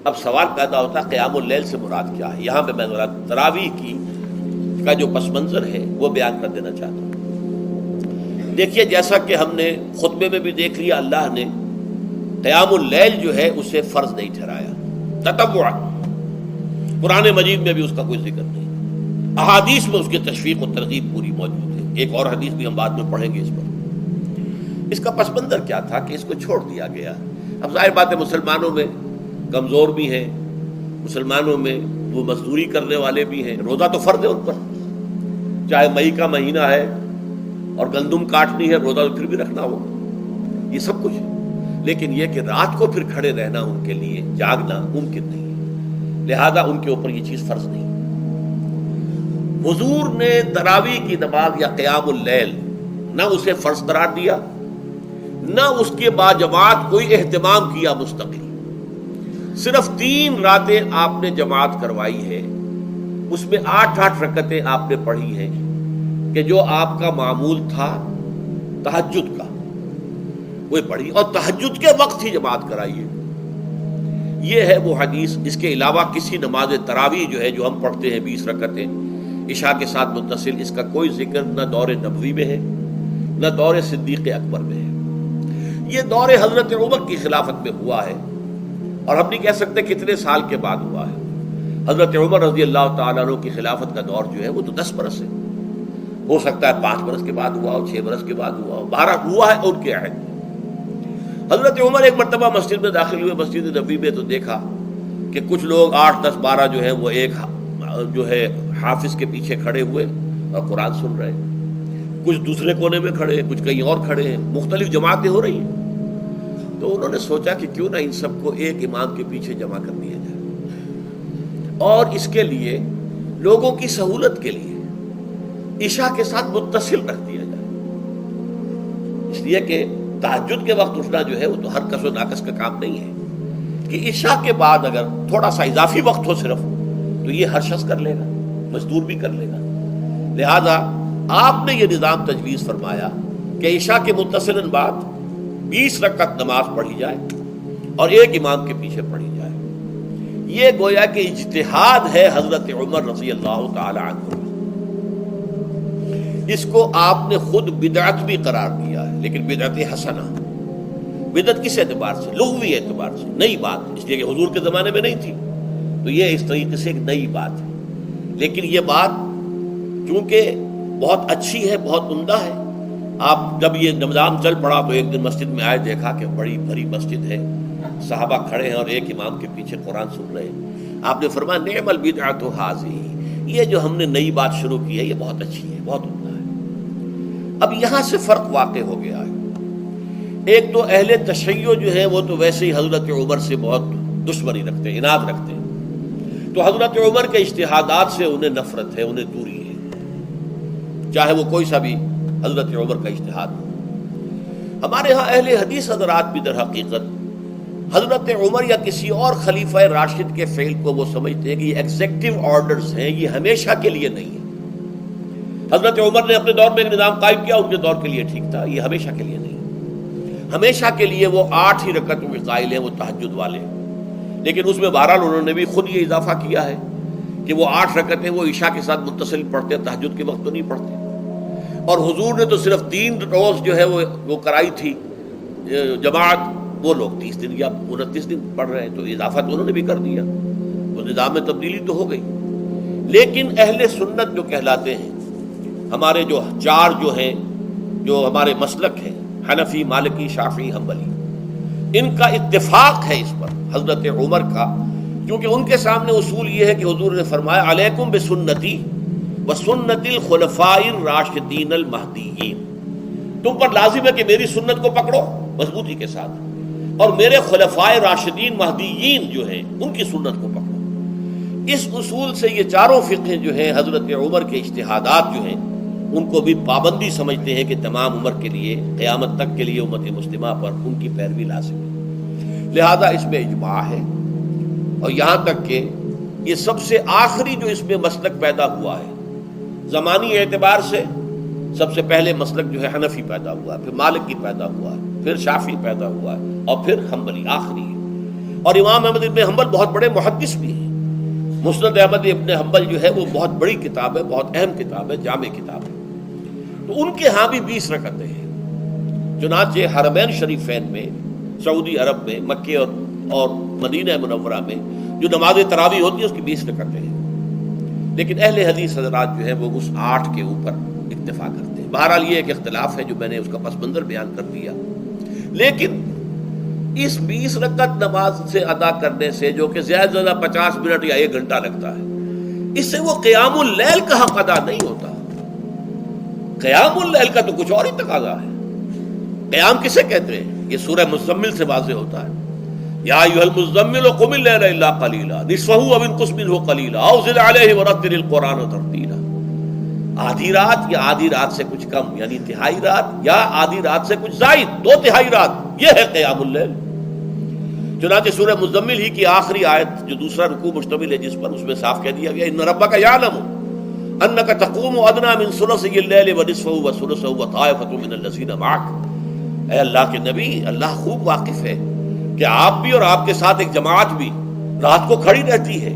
اب سوال پیدا ہوتا ہے قیام اللیل سے مراد کیا ہے؟ یہاں پہ میں ذرا تراویح کا جو پس منظر ہے وہ بیان کر دینا چاہتا ہوں۔ دیکھیے، جیسا کہ ہم نے خطبے میں بھی دیکھ لیا، اللہ نے قیام اللیل جو ہے اسے فرض نہیں ٹھہرایا، تطوع۔ قرآن مجید میں بھی اس کا کوئی ذکر نہیں، احادیث میں اس کی تشویق و ترغیب پوری موجود ہے۔ ایک اور حدیث بھی ہم بعد میں پڑھیں گے اس پر۔ اس کا پس منظر کیا تھا کہ اس کو چھوڑ دیا گیا۔ اب ظاہر بات ہے مسلمانوں میں کمزور بھی ہیں، مسلمانوں میں وہ مزدوری کرنے والے بھی ہیں، روزہ تو فرض ہے ان پر، چاہے مئی کا مہینہ ہے اور گندم کاٹنی ہے، روزہ تو پھر بھی رکھنا ہوگا، یہ سب کچھ ہے۔ لیکن یہ کہ رات کو پھر کھڑے رہنا ان کے لیے، جاگنا ممکن نہیں ہے، لہذا ان کے اوپر یہ چیز فرض نہیں۔ حضور نے تراویح کی نماز یا قیام اللیل نہ اسے فرض قرار دیا، نہ اس کے باجماعت کوئی اہتمام کیا مستقل۔ صرف 3 راتیں آپ نے جماعت کروائی ہے، اس میں 8 رکعتیں آپ نے پڑھی ہیں کہ جو آپ کا معمول تھا تہجد کا وہ پڑھی، اور تہجد کے وقت ہی جماعت کرائی ہے۔ یہ ہے وہ حدیث۔ اس کے علاوہ کسی نماز تراویح جو ہے جو ہم پڑھتے ہیں 20 رکعتیں عشاء کے ساتھ متصل، اس کا کوئی ذکر نہ دور نبوی میں ہے نہ دور صدیق اکبر میں ہے۔ یہ دور حضرت عمر کی خلافت میں ہوا ہے، اور ہم نہیں کہہ سکتے کتنے سال کے بعد ہوا ہے۔ حضرت عمر رضی اللہ تعالیٰ عنہ کی خلافت کا دور جو ہے وہ تو 10 برس ہے، ہو سکتا ہے 5 برس کے بعد ہوا ہو، 6 برس کے بعد ہوا ہو، 12 ہوا ہے ان کے عہد میں۔ حضرت عمر ایک مرتبہ مسجد میں داخل ہوئے، مسجد نبوی میں، تو دیکھا کہ کچھ لوگ 8 10 12 جو ہیں وہ ایک جو ہے حافظ کے پیچھے کھڑے ہوئے اور قرآن سن رہے ہیں، کچھ دوسرے کونے میں کھڑے ہیں، کچھ کہیں اور کھڑے ہیں، مختلف جماعتیں ہو رہی ہیں۔ تو انہوں نے سوچا کہ کیوں نہ ان سب کو ایک امام کے پیچھے جمع کر دیا جائے، اور اس کے لیے لوگوں کی سہولت کے لیے عشاء کے ساتھ متصل رکھ دیا جائے، اس لیے کہ تہجد کے وقت اٹھنا جو ہے وہ تو ہر کس و ناقص کا کام نہیں ہے، کہ عشاء کے بعد اگر تھوڑا سا اضافی وقت ہو صرف، تو یہ ہر شخص کر لے گا، مزدور بھی کر لے گا۔ لہذا آپ نے یہ نظام تجویز فرمایا کہ عشاء کے متصلاً بعد 20 رکعت نماز پڑھی جائے اور ایک امام کے پیچھے پڑھی جائے۔ یہ گویا کہ اجتہاد ہے حضرت عمر رضی اللہ تعالی عنہ، اس کو آپ نے خود بدعت بھی قرار دیا ہے، لیکن بدعت حسنہ۔ بدعت کس اعتبار سے؟ لغوی اعتبار سے نئی بات، اس لیے کہ حضور کے زمانے میں نہیں تھی، تو یہ اس طریقے سے ایک نئی بات ہے۔ لیکن یہ بات چونکہ بہت اچھی ہے، بہت عمدہ ہے، آپ جب یہ نظام چل پڑا تو ایک دن مسجد میں آئے، دیکھا کہ بڑی بھری مسجد ہے، صحابہ کھڑے ہیں اور ایک امام کے پیچھے قرآن سن رہے ہیں۔ آپ نے فرمایا نعم البدعۃ ھذہ، یہ جو ہم نے نئی بات شروع کی ہے یہ بہت اچھی ہے، بہت عمدہ ہے۔ اب یہاں سے فرق واقع ہو گیا ہے۔ ایک تو اہل تشیع جو ہے وہ تو ویسے ہی حضرت عمر سے بہت دشمنی رکھتے ہیں، عناد رکھتے ہیں، تو حضرت عمر کے اجتہادات سے انہیں نفرت ہے، انہیں دوری ہے، چاہے وہ کوئی سا بھی حضرت عمر کا اجتہاد ہو۔ ہمارے ہاں اہل حدیث حضرات بھی در حقیقت حضرت عمر یا کسی اور خلیفہ راشد کے فعل کو وہ سمجھتے ہیں کہ یہ ایگزیکٹو آرڈرز ہیں، یہ ہمیشہ کے لیے نہیں ہے۔ حضرت عمر نے اپنے دور میں ایک نظام قائم کیا، ان کے دور کے لیے ٹھیک تھا، یہ ہمیشہ کے لیے نہیں ہے۔ ہمیشہ کے لیے وہ 8 ہی رکعتوں کے قائل ہیں، وہ تہجد والے، لیکن اس میں بہرحال انہوں نے بھی خود یہ اضافہ کیا ہے کہ وہ 8 رکعتیں وہ عشاء کے ساتھ متصل پڑھتے ہیں، تہجد کے وقت تو نہیں پڑھتے۔ اور حضور نے تو صرف 3 روز جو ہے وہ کرائی تھی جماعت، وہ لوگ 30 دن یا 29 دن پڑھ رہے ہیں، تو اضافہ تو انہوں نے بھی کر دیا، تو نظام میں تبدیلی تو ہو گئی۔ لیکن اہل سنت جو کہلاتے ہیں، ہمارے جو 4 جو ہیں، جو ہمارے مسلک ہیں، حنفی، مالکی، شافعی، حنبلی، ان کا اتفاق ہے اس پر حضرت عمر کا، کیونکہ ان کے سامنے اصول یہ ہے کہ حضور نے فرمایا علیکم بسنتی وسنت الخلفاء الراشدین المہدیین، تم پر لازم ہے کہ میری سنت کو پکڑو مضبوطی کے ساتھ، اور میرے خلفائے راشدین مہدیین جو ہیں ان کی سنت کو پکڑو۔ اس اصول سے یہ 4 فقہ جو ہیں حضرت عمر کے اجتہادات جو ہیں ان کو بھی پابندی سمجھتے ہیں کہ تمام عمر کے لیے، قیامت تک کے لیے امت مسلمہ پر ان کی پیروی لازم ہے، لہذا اس میں اجماع ہے۔ اور یہاں تک کہ یہ سب سے آخری جو اس میں مسلک پیدا ہوا ہے زمانی اعتبار سے، سب سے پہلے مسلک جو ہے حنفی پیدا ہوا ہے، پھر مالکی پیدا ہوا ہے، پھر شافعی پیدا ہوا ہے، اور پھر حنبلی آخری ہے۔ اور امام احمد ابن حنبل بہت بڑے محدث بھی ہیں. مسند احمد ابن حنبل جو ہے وہ بہت بڑی کتاب ہے، بہت اہم کتاب ہے، جامع کتاب ہے. تو ان کے ہاں بھی 20 رکعتیں ہیں. چنانچہ حرمین شریفین میں، سعودی عرب میں، مکے اور مدینہ منورہ میں جو نماز تراویح ہوتی ہے اس کی 20 رکعتیں ہیں. لیکن اہل حدیث حضرات جو ہے وہ اس 8 کے اوپر اکتفا کرتے ہیں. بہرحال یہ ایک اختلاف ہے جو میں نے اس کا پس منظر بیان کر دیا. لیکن اس 20 رکعت نماز سے ادا کرنے سے، جو کہ زیادہ سے زیادہ 50 منٹ یا 1 گھنٹہ لگتا ہے، اس سے وہ قیام اللیل کا حق ادا نہیں ہوتا. قیام اللیل کا تو کچھ اور ہی تقاضا ہے. قیام کسے کہتے ہیں؟ یہ سورہ مزمل سے واضح ہوتا ہے. یا ایھا المزمل قم اللیل الا قلیلا نصفہ او انقص منہ قلیلا او زد علیہ ورتل القرآن ترتیلا. آدھی رات یا آدھی رات سے کچھ کم، یعنی تہائی رات، یا آدھی رات سے کچھ زائد، 2/3 رات، یہ ہے قیام اللیل. چنانچہ سورہ مزمل ہی کی آخری آیت جو دوسرا رکوع مشتمل ہے جس پر، اس میں صاف کہہ دیا گیا ان ربک یعلم انک تقوم ادنی من ثلثی اللیل ونصفہ وثلثہ وطائفۃ من الذین معک. اے اللہ کے نبی، اللہ خوب واقف ہے کہ آپ بھی اور آپ کے ساتھ ایک جماعت بھی رات کو کھڑی رہتی ہے،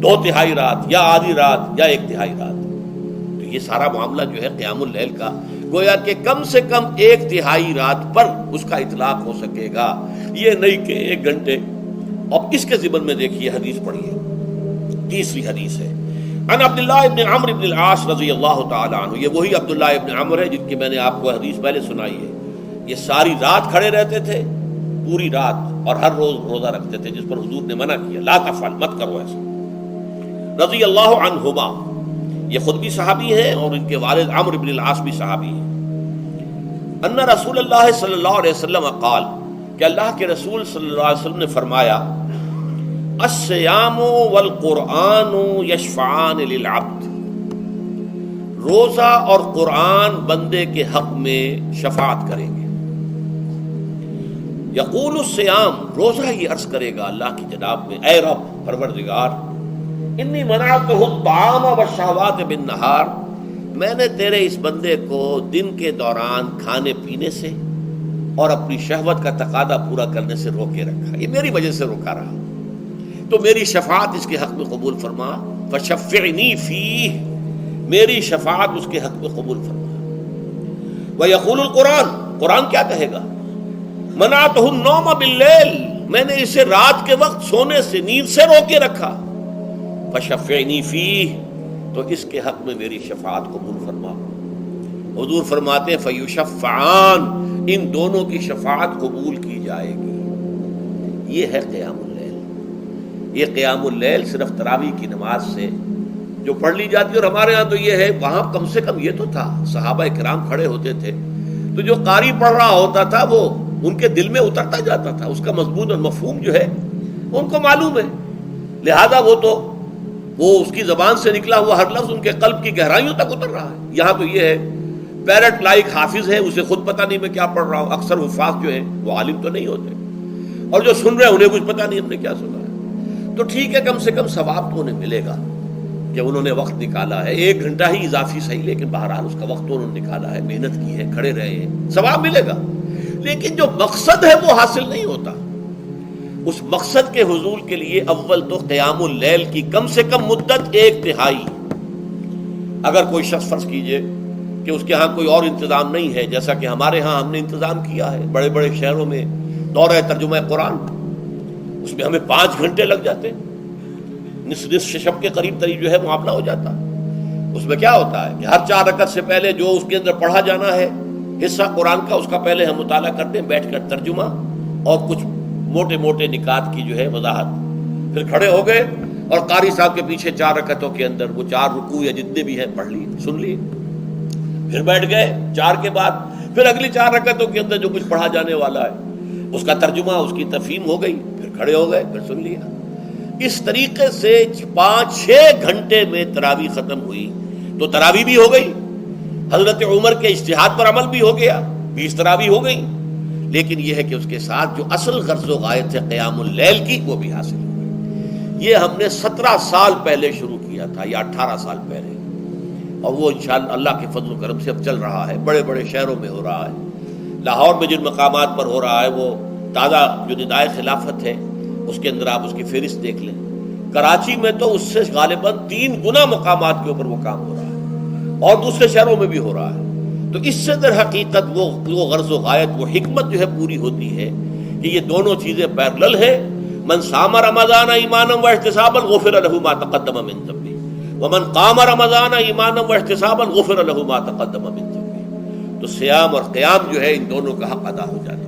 2/3 رات یا آدھی رات یا 1/3 رات. تو یہ سارا معاملہ جو ہے قیام اللیل کا، گویا کہ کم سے کم 1/3 رات پر اس کا اطلاق ہو سکے گا، یہ نہیں کہ 1 گھنٹے. اب اس کے ضمن میں دیکھیے حدیث پڑھیے. تیسری حدیث ہے ان عبداللہ ابن عمرو ابن العاص رضی اللہ تعالی عنہ. یہ وہی عبداللہ ابن عمرو ہے جن کی میں نے آپ کو حدیث پہلے سنائی ہے. یہ ساری رات کھڑے رہتے تھے، پوری رات، اور ہر روز روزہ رکھتے تھے، جس پر حضور نے منع کیا، لا تفعل، مت کرو ایسا. رضی اللہ عنہما، یہ خود بھی صحابی ہیں اور ان کے والد عمرو بن العاص بھی صحابی ہیں. ان رسول اللہ صلی اللہ علیہ وسلم قال، کہ اللہ کے رسول صلی اللہ علیہ وسلم نے فرمایا الصیام والقرآن یشفعان للعبد. روزہ اور قرآن بندے کے حق میں شفاعت کریں گے. یقول الصیام، روزہ یہ عرض کرے گا اللہ کی جناب میں، اے رب پروردگار، انی منعتہ الطعام والشہوات بالنہار، میں نے تیرے اس بندے کو دن کے دوران کھانے پینے سے اور اپنی شہوت کا تقاضا پورا کرنے سے روکے رکھا، یہ میری وجہ سے روکا رہا، تو میری شفاعت اس کے حق میں قبول فرما. فشفعنی فیہ، میری شفاعت اس کے حق میں قبول فرما. ویقول القرآن، قرآن کیا کہے گا؟ منعتہ النوم باللیل، میں نے اسے رات کے وقت سونے سے، نیند سے روکے رکھا. فشفعنی فیہ، تو اس کے حق میں میری شفاعت قبول فرما. حضور فرماتے ہیں فیشفعان، ان دونوں کی شفاعت قبول کی جائے گی. یہ ہے قیام اللیل. یہ قیام اللیل صرف تراویح کی نماز سے جو پڑھ لی جاتی ہے. اور ہمارے ہاں تو یہ ہے، وہاں کم سے کم یہ تو تھا، صحابہ کرام کھڑے ہوتے تھے تو جو قاری پڑھ رہا ہوتا تھا وہ ان کے دل میں اترتا جاتا تھا، اس کا مضمون اور مفہوم جو ہے ان کو معلوم ہے، لہذا وہ اس کی زبان سے نکلا ہوا ہر لفظ ان کے قلب کی گہرائیوں تک اتر رہا ہے. یہاں تو یہ ہے پیرٹ لائک حافظ ہے، اسے خود پتہ نہیں میں کیا پڑھ رہا ہوں. اکثر حفاظ جو ہیں وہ عالم تو نہیں ہوتے، اور جو سن رہے ہیں انہیں کچھ پتہ نہیں ہم نے کیا سنا ہے. تو ٹھیک ہے، کم سے کم ثواب تو انہیں ملے گا کہ انہوں نے وقت نکالا ہے. 1 گھنٹہ ہی اضافی صحیح، لیکن بہرحال اس کا وقت تو انہوں نے نکالا ہے، محنت کی ہے، کھڑے رہے ہیں، ثواب ملے گا. لیکن جو مقصد ہے وہ حاصل نہیں ہوتا. اس مقصد کے حصول کے لیے اول تو قیام اللیل کی کم سے کم مدت 1/3. اگر کوئی شخص فرض کیجئے کہ اس کے ہاں کوئی اور انتظام نہیں ہے، جیسا کہ ہمارے ہاں ہم نے انتظام کیا ہے بڑے بڑے شہروں میں دورہ ترجمہ قرآن، اس میں ہمیں 5 گھنٹے لگ جاتے، نصف شب کے قریب تری جو ہے معاملہ ہو جاتا. اس میں کیا ہوتا ہے کہ ہر 4 رکعت سے پہلے جو اس کے اندر پڑھا جانا ہے حصہ قرآن کا، اس کا پہلے ہم مطالعہ کرتے ہیں بیٹھ کر، ترجمہ اور کچھ موٹے موٹے نکات کی جو ہے وضاحت. پھر کھڑے ہو گئے اور قاری صاحب کے پیچھے 4 رکعتوں کے اندر وہ 4 رکوع یا جتنے بھی ہیں پڑھ لیے، سن لیے. پھر بیٹھ گئے 4 کے بعد پھر اگلی 4 رکعتوں کے اندر جو کچھ پڑھا جانے والا ہے اس کا ترجمہ، اس کی تفہیم ہو گئی، پھر کھڑے ہو گئے، پھر سن لیا. اس طریقے سے 5-6 گھنٹے میں تراویح ختم ہوئی. تو تراویح بھی ہو گئی، حضرت عمر کے اجتہاد پر عمل بھی ہو گیا، 20 تراویح ہو گئی. لیکن یہ ہے کہ اس کے ساتھ جو اصل غرض و غایت ہے قیام اللیل کی، وہ بھی حاصل ہو گئی. یہ ہم نے 17 سال پہلے شروع کیا تھا یا 18 سال پہلے، اور وہ انشاءاللہ اللہ کے فضل و کرم سے اب چل رہا ہے. بڑے بڑے شہروں میں ہو رہا ہے، لاہور میں جن مقامات پر ہو رہا ہے وہ تازہ جو ندائے خلافت ہے اس کے اندر آپ اس کی فہرست دیکھ لیں. کراچی میں تو اس سے غالباً 3 گنا مقامات کے اوپر وہ کام ہو رہا ہے، اور دوسرے شہروں میں بھی ہو رہا ہے. تو اس سے در حقیقت وہ غرض و غایت، وہ حکمت جو ہے پوری ہوتی ہے کہ یہ دونوں چیزیں پیرلل ہیں. من صام رمضان ایمانا واحتسابا غفر له ما تقدم من ذنبه ومن قام رمضان ایمانا واحتسابا غفر له ما تقدم من ذنبه. تو صیام اور قیام جو ہے ان دونوں کا حق ادا ہو جاتا ہے.